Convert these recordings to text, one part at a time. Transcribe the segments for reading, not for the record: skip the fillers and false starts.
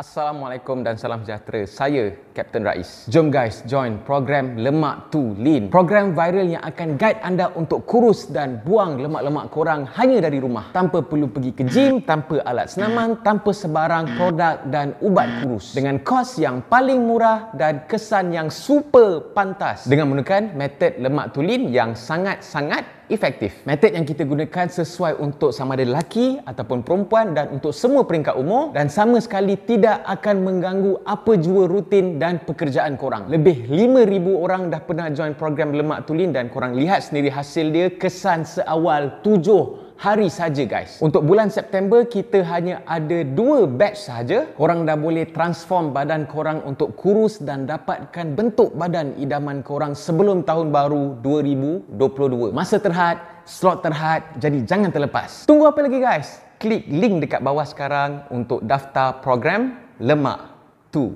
Assalamualaikum dan salam sejahtera. Saya Captain Rais. Jom guys, join program Lemak to Lean. Program viral yang akan guide anda untuk kurus dan buang lemak-lemak korang hanya dari rumah. Tanpa perlu pergi ke gym, tanpa alat senaman, tanpa sebarang produk dan ubat kurus. Dengan kos yang paling murah dan kesan yang super pantas. Dengan menggunakan metod Lemak to Lean yang sangat-sangat efektif. Metod yang kita gunakan sesuai untuk sama ada lelaki ataupun perempuan dan untuk semua peringkat umur dan sama sekali tidak akan mengganggu apa jua rutin dan pekerjaan korang. Lebih 5,000 orang dah pernah join program Lemak to Lean dan korang lihat sendiri hasil dia, kesan seawal 7 hari saja guys. Untuk bulan September kita hanya ada 2 batch sahaja. Korang dah boleh transform badan korang untuk kurus dan dapatkan bentuk badan idaman korang sebelum tahun baru 2022. Masa terhad, slot terhad, jadi jangan terlepas. Tunggu apa lagi guys? Klik link dekat bawah sekarang untuk daftar program Lemak to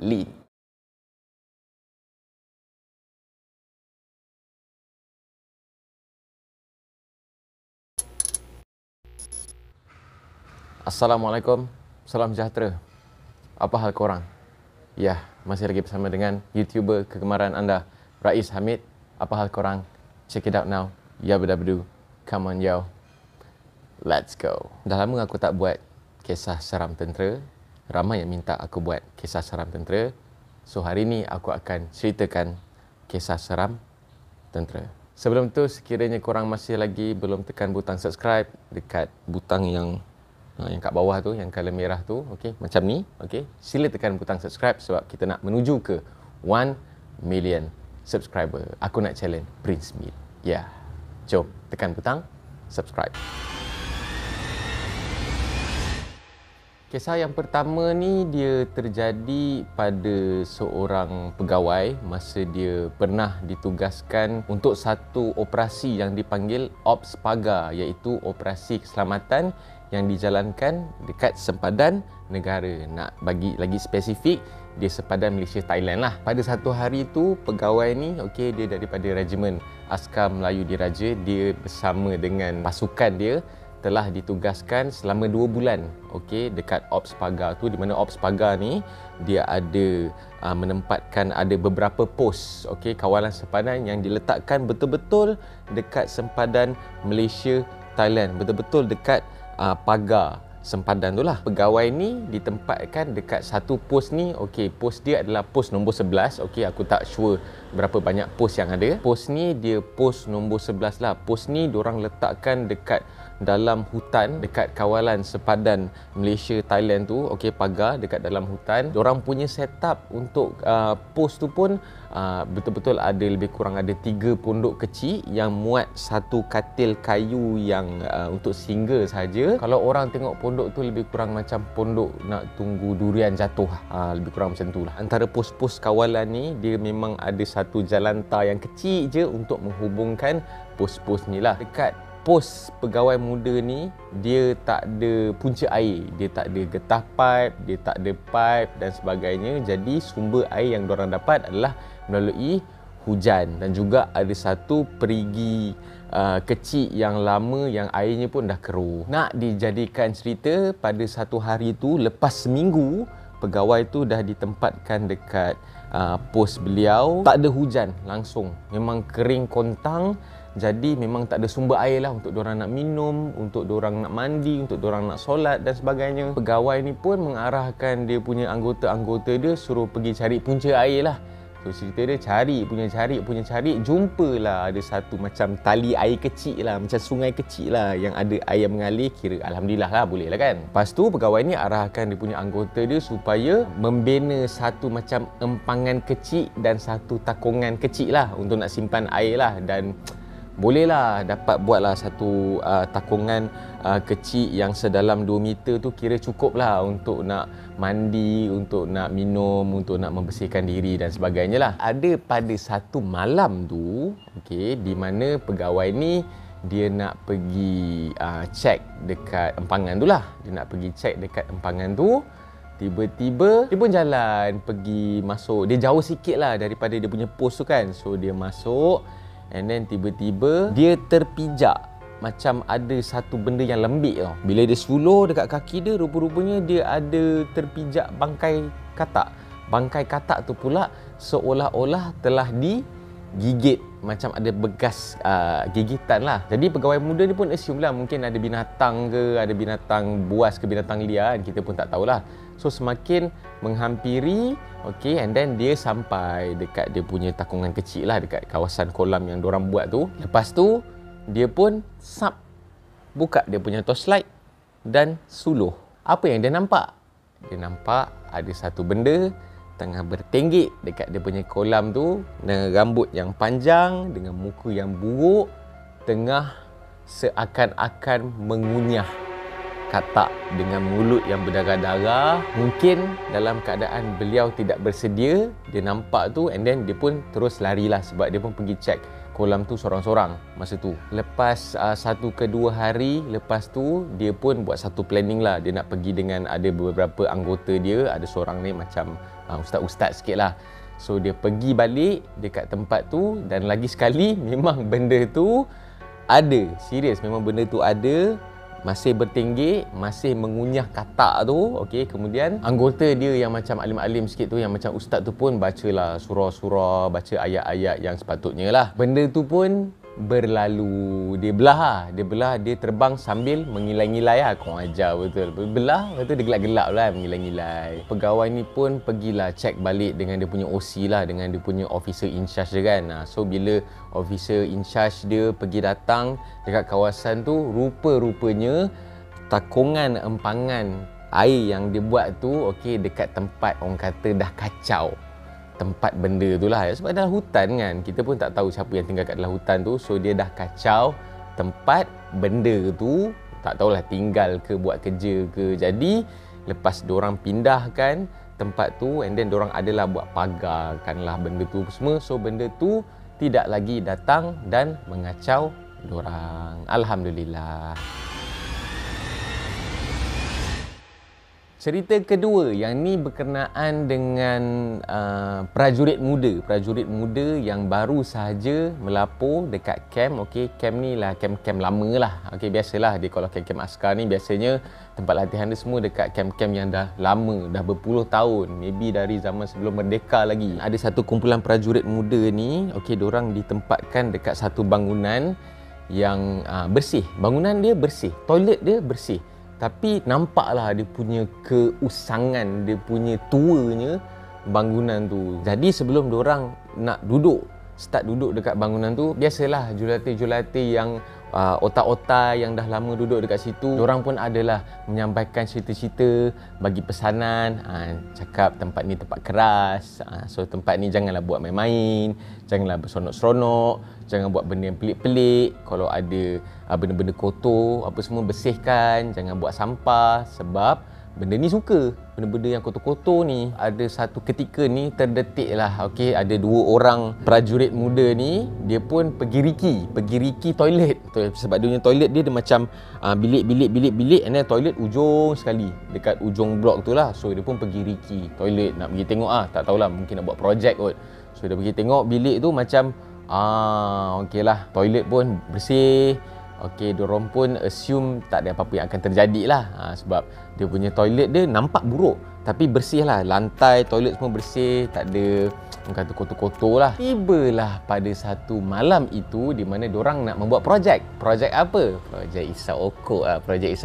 Lean. Assalamualaikum, salam sejahtera. Apa hal korang? Ya, masih lagi bersama dengan YouTuber kegemaran anda, Rais Hamid. Apa hal korang? Check it out now. Yabba-dabba-doo. Come on yo. Let's go. Dah lama aku tak buat kisah seram tentera. Ramai yang minta aku buat kisah seram tentera. So hari ni aku akan ceritakan kisah seram tentera. Sebelum tu, sekiranya korang masih lagi belum tekan butang subscribe dekat butang yang kat bawah tu, yang color merah tu, okey, macam ni, okey. Sila tekan butang subscribe sebab kita nak menuju ke 1 million subscriber. Aku nak challenge Prince Meat. Ya. Jom tekan butang subscribe. Kisah yang pertama ni dia terjadi pada seorang pegawai masa dia pernah ditugaskan untuk satu operasi yang dipanggil Ops Pagar, iaitu operasi keselamatan yang dijalankan dekat sempadan negara. Nak bagi lagi spesifik, dia sempadan Malaysia Thailand lah. Pada satu hari tu pegawai ni, okey, dia daripada Regimen Askar Melayu Diraja, dia bersama dengan pasukan dia telah ditugaskan selama 2 bulan, okey, dekat Ops Pagar tu, di mana Ops Pagar ni dia ada menempatkan ada beberapa pos, okey, kawalan sempadan yang diletakkan betul-betul dekat sempadan Malaysia Thailand, betul-betul dekat pagar sempadan tu lah. Pegawai ni ditempatkan dekat satu pos ni, okey, pos dia adalah pos nombor 11, okey, aku tak sure berapa banyak pos yang ada. Pos ni dia pos nombor 11 lah. Pos ni diorang letakkan dekat dalam hutan, dekat kawalan sempadan Malaysia Thailand tu, okey, pagar dekat dalam hutan. Diorang punya setup untuk pos tu pun betul-betul ada lebih kurang ada 3 pondok kecil yang muat satu katil kayu yang untuk single saja. Kalau orang tengok pondok tu lebih kurang macam pondok nak tunggu durian jatuh, lebih kurang macam tu lah. Antara pos-pos kawalan ni dia memang ada satu jalan tar yang kecil je untuk menghubungkan pos-pos ni lah. Dekat pos pegawai muda ni dia tak ada punca air, dia tak ada getah pipe, dia tak ada pipe dan sebagainya. Jadi sumber air yang diorang dapat adalah melalui hujan dan juga ada satu perigi kecil yang lama yang airnya pun dah keruh. Nak dijadikan cerita, pada satu hari tu lepas seminggu pegawai tu dah ditempatkan dekat pos beliau, tak ada hujan langsung, memang kering kontang. Jadi memang tak ada sumber air lah untuk diorang nak minum, untuk diorang nak mandi, untuk diorang nak solat dan sebagainya. Pegawai ni pun mengarahkan dia punya anggota-anggota dia suruh pergi cari punca air lah. So cerita dia cari, jumpalah ada satu macam tali air kecil lah, macam sungai kecil lah yang ada air mengalir. Kira alhamdulillah lah, boleh lah kan. Lepas tu pegawai ni arahkan dia punya anggota dia supaya membina satu macam empangan kecil dan satu takungan kecil lah untuk nak simpan air lah. Dan bolehlah dapat buatlah satu takungan kecil yang sedalam 2 meter tu, kira cukup lah untuk nak mandi, untuk nak minum, untuk nak membersihkan diri dan sebagainya lah. Ada pada satu malam tu, okey, di mana pegawai ni dia nak pergi cek dekat empangan tu lah. Dia nak pergi cek dekat empangan tu. Tiba-tiba dia pun jalan pergi masuk. Dia jauh sikit lah daripada dia punya pos tu kan. So dia masuk, and then tiba-tiba dia terpijak macam ada satu benda yang lembik tau. Bila dia suluh dekat kaki dia, rupa-rupanya dia ada terpijak bangkai katak. Bangkai katak tu pula seolah-olah telah digigit, macam ada bekas gigitan lah. Jadi pegawai muda ni pun assume lah mungkin ada binatang ke, ada binatang buas ke binatang liar, kita pun tak tahulah. So semakin menghampiri, okay, and then dia sampai dekat dia punya takungan kecil lah, dekat kawasan kolam yang diorang buat tu. Lepas tu dia pun buka dia punya torchlight dan suluh. Apa yang dia nampak? Dia nampak ada satu benda tengah bertenggek dekat dia punya kolam tu, dengan rambut yang panjang, dengan muka yang buruk, tengah seakan-akan mengunyah katak dengan mulut yang berdarah-darah. Mungkin dalam keadaan beliau tidak bersedia, dia nampak tu, and then dia pun terus larilah sebab dia pun pergi check kolam tu sorang-sorang masa tu. Lepas 1 ke 2 hari lepas tu, dia pun buat satu planning lah. Dia nak pergi dengan ada beberapa anggota dia, ada seorang ni macam ustaz-ustaz sikit lah. So dia pergi balik dekat tempat tu, dan lagi sekali memang benda tu ada, serius, memang benda tu ada, masih bertenggek, masih mengunyah katak tu. Okey, kemudian anggota dia yang macam alim-alim sikit tu, yang macam ustaz tu pun bacalah surah-surah, baca ayat-ayat yang sepatutnya lah. Benda tu pun berlalu, dia belah, dia terbang sambil mengilai-ngilai lah. Kau ajar betul, belah, lepas tu dia gelap-gelap lah, mengilai-ngilai. Pegawai ni pun pergilah check balik dengan dia punya OC lah, dengan dia punya officer in charge dia kan. So bila officer in charge dia pergi datang dekat kawasan tu, rupa-rupanya takungan empangan air yang dia buat tu, okey, dekat tempat orang kata dah kacau tempat benda tu lah. Sebab dalam hutan kan, kita pun tak tahu siapa yang tinggal kat dalam hutan tu. So dia dah kacau tempat benda tu, tak tahulah tinggal ke, buat kerja ke. Jadi lepas diorang pindahkan tempat tu, and then diorang adalah buat pagarkan lah benda tu semua. So benda tu tidak lagi datang dan mengacau diorang. Alhamdulillah. Cerita kedua yang ni berkenaan dengan prajurit muda yang baru sahaja melapor dekat camp. Okey, camp ni lah camp-camp lama lah. Okey, biasalah dia kalau camp askar ni biasanya tempat latihan dia semua dekat camp-camp yang dah lama, dah berpuluh tahun, maybe dari zaman sebelum merdeka lagi. Ada satu kumpulan prajurit muda ni, okey, diorang ditempatkan dekat satu bangunan yang bersih. Bangunan dia bersih, toilet dia bersih. Tapi nampaklah dia punya keusangan, dia punya tuanya bangunan tu. Jadi sebelum diorang nak start duduk dekat bangunan tu, biasalah jurulatih-jurulatih yang otak-otak yang dah lama duduk dekat situ, diorang pun adalah menyampaikan cerita-cerita, bagi pesanan, cakap tempat ni tempat keras, so tempat ni janganlah buat main-main, janganlah berseronok-seronok, jangan buat benda yang pelik-pelik, kalau ada benda-benda kotor apa semua bersihkan, jangan buat sampah, sebab benda ni suka, benda-benda yang kotor-kotor ni. Ada satu ketika ni terdetik lah, okey, ada 2 orang prajurit muda ni, dia pun pergi riki toilet. Sebab dia punya toilet dia macam bilik, and then toilet ujung sekali, dekat ujung blok tu lah. So dia pun pergi riki toilet, nak pergi tengok tak tahulah, mungkin nak buat projek kot. So dia pergi tengok bilik tu macam okey lah, toilet pun bersih. Okey, diorang pun assume tak ada apa-apa yang akan terjadi lah, sebab dia punya toilet dia nampak buruk tapi bersih lah, lantai toilet semua bersih, tak ada orang kata kotor-kotor lah. Tibalah pada satu malam itu di mana diorang nak membuat projek apa? Projek isap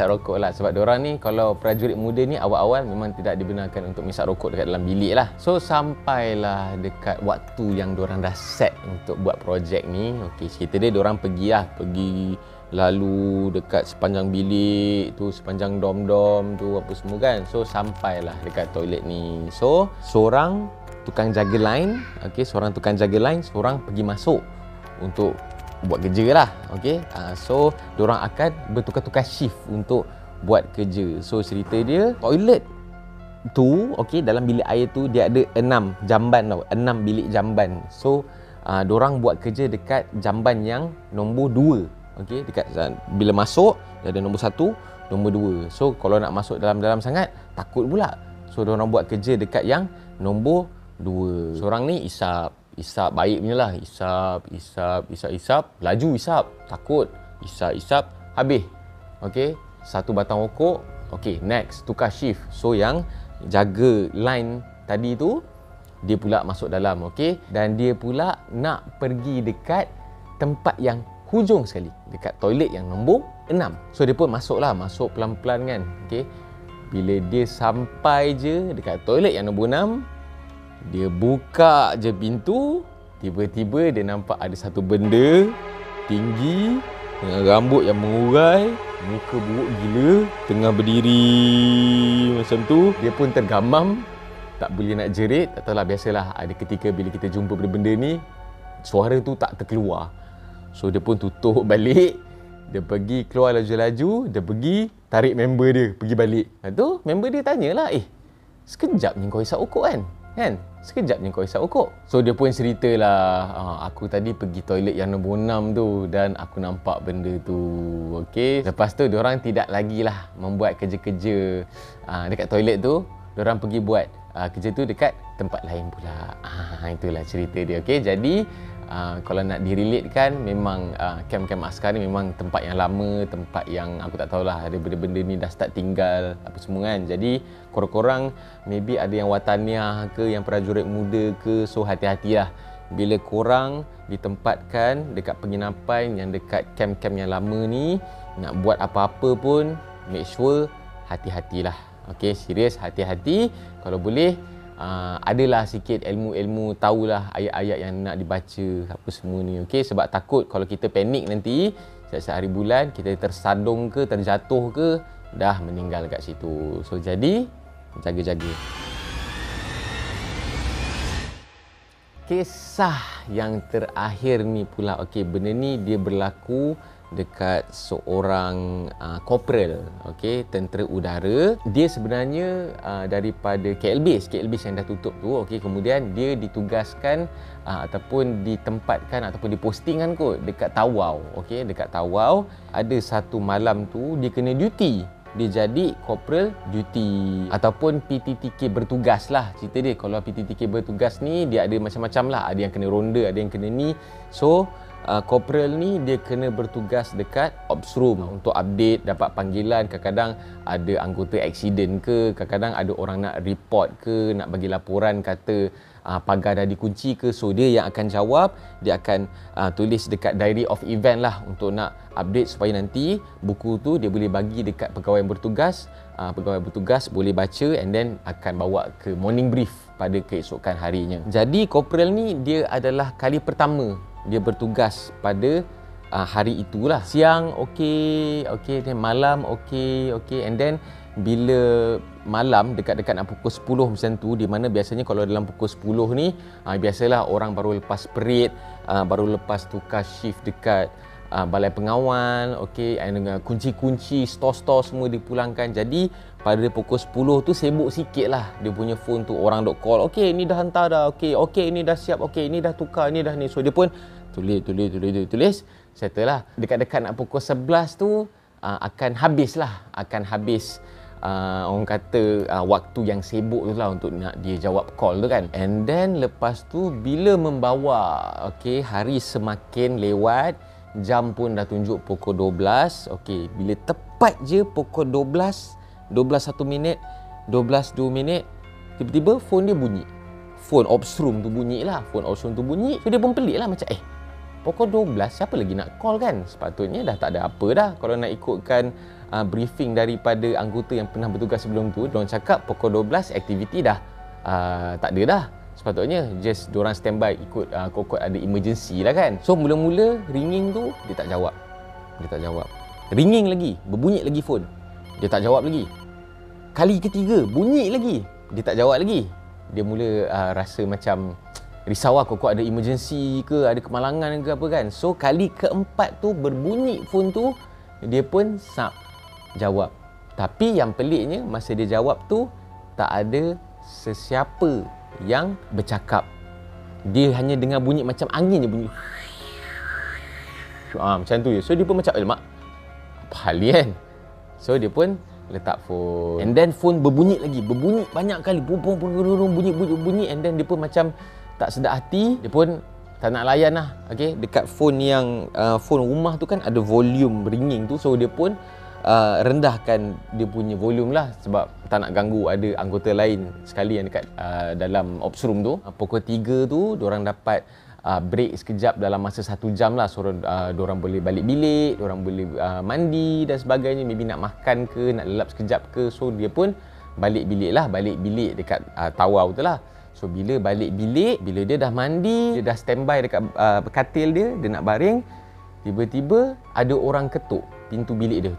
rokok lah. Sebab diorang ni, kalau prajurit muda ni awal-awal memang tidak dibenarkan untuk isap rokok dekat dalam bilik lah. So sampailah dekat waktu yang diorang dah set untuk buat projek ni, okey, cerita dia diorang pergi lalu dekat sepanjang bilik tu, sepanjang dom-dom tu apa semua kan. So sampailah dekat toilet ni. So seorang tukang jaga line, seorang pergi masuk untuk buat kerja lah. So diorang akan bertukar-tukar shift untuk buat kerja. So cerita dia, toilet tu, dalam bilik air tu dia ada 6 jamban tau, 6 bilik jamban. So diorang buat kerja dekat jamban yang nombor 2. Dekat bila masuk dia ada nombor 1, nombor 2. So kalau nak masuk dalam-dalam sangat takut pula. So diorang buat kerja dekat yang nombor 2. Seorang ni isap baik punya lah, isap, laju isap, takut Isap-isap, habis. Okey, satu batang rokok. Okey, next, tukar shift. So yang jaga line tadi tu, dia pula masuk dalam, okey. Dan dia pula nak pergi dekat tempat yang hujung sekali, dekat toilet yang nombor 6. So dia pun masuk pelan-pelan kan, okey. Bila dia sampai je dekat toilet yang nombor 6, dia buka je pintu, tiba-tiba dia nampak ada satu benda tinggi dengan rambut yang mengurai, muka buruk gila, tengah berdiri macam tu. Dia pun tergamam, tak boleh nak jerit. Tak tahulah, biasalah ada ketika bila kita jumpa benda-benda ni, suara tu tak terkeluar. So dia pun tutup balik. Dia pergi keluar laju-laju, dia pergi tarik member dia pergi balik. Lepas tu member dia tanyalah, sekejap ni kau isap okok kan? Sekejap ni kau isap okok. So dia pun ceritalah, aku tadi pergi toilet yang nombor 6 tu dan aku nampak benda tu. Okey. Lepas tu diorang tidak lagi lah membuat kerja-kerja dekat toilet tu. Diorang pergi buat kerja tu dekat tempat lain pula. Itulah cerita dia. Okey, jadi kalau nak direlatekan, memang kem-kem askar ni memang tempat yang lama, tempat yang aku tak tahulah, ada benda-benda ni dah start tinggal apa semua kan. Jadi korang-korang maybe ada yang wataniah ke, yang prajurit muda ke, so hati-hatilah bila korang ditempatkan dekat penginapan yang dekat kem-kem yang lama ni, nak buat apa-apa pun make sure hati-hatilah. Okey, serius, hati-hati. Kalau boleh adalah sikit ilmu-ilmu, tahulah ayat-ayat yang nak dibaca apa semua ni. Okey, sebab takut kalau kita panik nanti siap-siap hari bulan kita tersadung ke, terjatuh ke, dah meninggal kat situ. So jadi jaga-jaga. Kisah yang terakhir ni pula, okey, benda ni dia berlaku dekat seorang corporal, okey, tentera udara. Dia sebenarnya daripada KL Base yang dah tutup tu, okey, kemudian dia ditugaskan ataupun ditempatkan ataupun dipostingkan kot dekat Tawau, okey, dekat Tawau. Ada satu malam tu dia kena duty. Dia jadi corporal duty ataupun PTTK bertugas lah cerita dia. Kalau PTTK bertugas ni dia ada macam-macam lah, ada yang kena ronda, ada yang kena ni. So corporal ni dia kena bertugas dekat ops room untuk update, dapat panggilan. Kadang-kadang ada anggota accident ke, kadang-kadang ada orang nak report ke, nak bagi laporan kata pagar dah dikunci ke. So dia yang akan jawab, dia akan tulis dekat diary of event lah untuk nak update supaya nanti buku tu dia boleh bagi dekat pegawai yang bertugas. Pegawai bertugas boleh baca and then akan bawa ke morning brief pada keesokan harinya. Jadi corporal ni dia adalah kali pertama dia bertugas pada hari itulah. Siang okey, dan malam okey, and then bila malam dekat-dekat nak pukul 10 macam tu, di mana biasanya kalau dalam pukul 10 ni biasalah orang baru lepas parade, baru lepas tukar shift dekat balai pengawal, okey, kunci-kunci store-store semua dipulangkan. Jadi pada pukul 10 tu sibuk sikit lah dia punya phone tu, orang dok call, okey ni dah hantar dah, okey ni dah siap, okey ni dah tukar, ni dah ni. So dia pun tulis settle lah. Dekat-dekat nak pukul 11 tu akan habis orang kata waktu yang sibuk tu lah untuk nak dia jawab call tu kan. And then lepas tu bila membawa, okey, hari semakin lewat, jam pun dah tunjuk pukul 12. Okey, bila tepat je pukul 12:01 minit, 12:02 minit, tiba-tiba phone dia bunyi. Phone ops room tu bunyi lah. So dia pun pelik lah, macam pukul 12 siapa lagi nak call kan? Sepatutnya dah tak ada apa dah. Kalau nak ikutkan briefing daripada anggota yang pernah bertugas sebelum tu, diorang cakap pukul 12 aktiviti dah tak ada dah. Sepatutnya just diorang standby ikut kod-kod ada emergency lah kan. So mula-mula ringing tu dia tak jawab. Ringing lagi, berbunyi lagi phone, dia tak jawab lagi. Kali ketiga bunyi lagi, dia tak jawab lagi. Dia mula rasa macam risau lah, kok ada emergency ke, ada kemalangan ke apa kan. So kali keempat tu berbunyi phone tu, dia pun jawab. Tapi yang peliknya masa dia jawab tu tak ada sesiapa yang bercakap. Dia hanya dengar bunyi macam angin je, bunyi macam tu je. So dia pun macam mak apa hal ni kan. So dia pun letak phone, and then phone berbunyi lagi, banyak kali, bunyi, and then dia pun macam tak sedar hati, dia pun tak nak layan lah. Okay? Dekat phone yang phone rumah tu kan ada volume ringing tu, so dia pun rendahkan dia punya volume lah sebab tak nak ganggu ada anggota lain sekali yang dekat dalam ops room tu. Pukul 3 tu diorang dapat break sekejap dalam masa 1 jam lah, so diorang boleh balik bilik, diorang boleh mandi dan sebagainya, maybe nak makan ke, nak lelap sekejap ke, so dia pun balik bilik lah, balik bilik dekat tawau tu lah. So bila balik bilik, bila dia dah mandi, dia dah standby dekat katil dia, dia nak baring, tiba-tiba ada orang ketuk pintu bilik dia.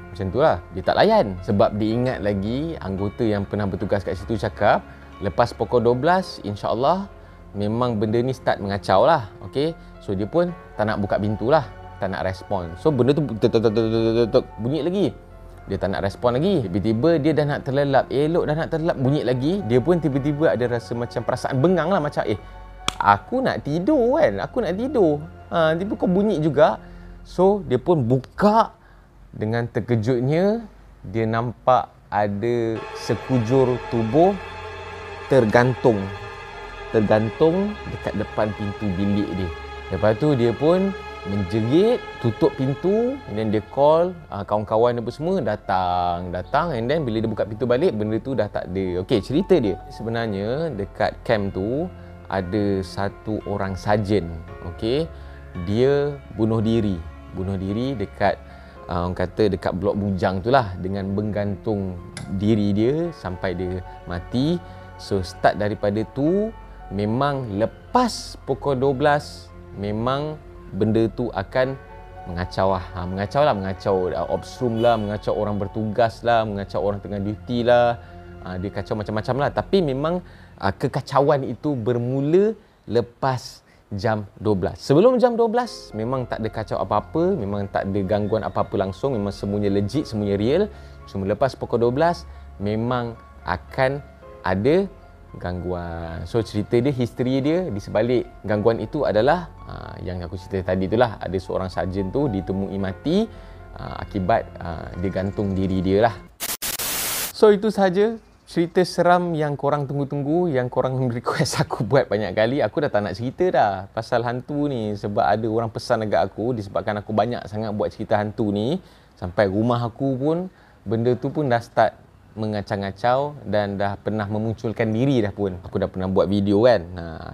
Macam tu lah. Dia tak layan sebab dia ingat lagi anggota yang pernah bertugas kat situ cakap lepas pukul 12 insya-Allah memang benda ni start mengacau lah. Okay? So dia pun tak nak buka pintu lah, tak nak respon. So benda tu bunyi lagi. Dia tak nak respon lagi. Tiba-tiba dia dah nak terlelap. Elok dah nak terlelap, bunyi lagi. Dia pun tiba-tiba ada rasa macam perasaan bengang lah. Macam aku nak tidur kan. Aku nak tidur. Tiba kau bunyi juga. So dia pun buka. Dengan terkejutnya dia nampak ada sekujur tubuh tergantung dekat depan pintu bilik dia. Lepas tu dia pun menjerit, tutup pintu, and then dia call kawan-kawan dia semua datang, and then bila dia buka pintu balik, benda tu dah tak ada. Okey, cerita dia. Sebenarnya dekat camp tu ada satu orang sarjan. Okey, dia bunuh diri dekat orang kata dekat blok bujang tu lah, dengan menggantung diri dia sampai dia mati. So start daripada tu memang lepas pukul 12 memang benda tu akan mengacau lah. Mengacau ops room lah, mengacau orang bertugas lah, mengacau orang tengah duty lah. Dia kacau macam-macam lah. Tapi memang kekacauan itu bermula lepas jam 12. Sebelum jam 12 memang tak ada kacau apa-apa, memang tak ada gangguan apa-apa langsung, memang semuanya legit, semuanya real. Cuma lepas pukul 12 memang akan ada gangguan. So cerita dia, history dia di sebalik gangguan itu adalah yang aku cerita tadi itulah, ada seorang sarjan tu ditemui mati akibat dia gantung diri dia lah. So itu sahaja cerita seram yang korang tunggu-tunggu, yang korang request aku buat banyak kali. Aku dah tak nak cerita dah pasal hantu ni sebab ada orang pesan dekat aku, disebabkan aku banyak sangat buat cerita hantu ni sampai rumah aku pun benda tu pun dah start mengacau-ngacau dan dah pernah memunculkan diri dah pun. Aku dah pernah buat video kan,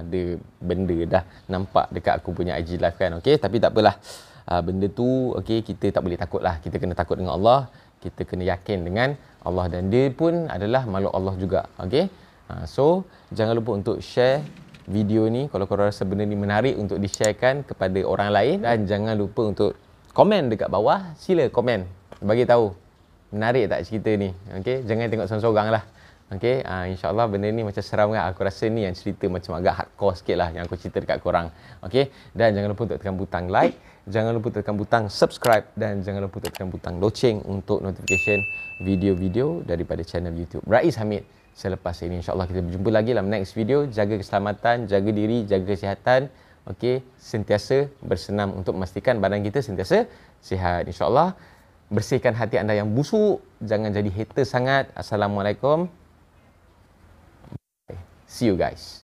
ada benda dah nampak dekat aku punya IG live kan. Okey, tapi tak apalah, benda tu okey, kita tak boleh takut lah. Kita kena takut dengan Allah, kita kena yakin dengan Allah, dan dia pun adalah makhluk Allah juga. Okey, so jangan lupa untuk share video ni kalau korang rasa benda ni menarik untuk di-sharekan kepada orang lain, dan jangan lupa untuk komen dekat bawah. Sila komen bagi tahu menarik tak cerita ni. Okey, jangan tengok seorang-seorang lah. Okey, insya-Allah benda ni macam seram kan. Aku rasa ni yang cerita macam agak hardcore sikit lah yang aku cerita dekat korang. Okey, dan jangan lupa untuk tekan butang like, jangan lupa tekan butang subscribe, dan jangan lupa untuk tekan butang loceng untuk notification video-video daripada channel YouTube Rais Hamid selepas ini. InsyaAllah kita berjumpa lagi dalam next video. Jaga keselamatan, jaga diri, jaga kesihatan. Okey, sentiasa bersenam untuk memastikan badan kita sentiasa sihat. InsyaAllah bersihkan hati anda yang busuk. Jangan jadi hater sangat. Assalamualaikum. See you guys.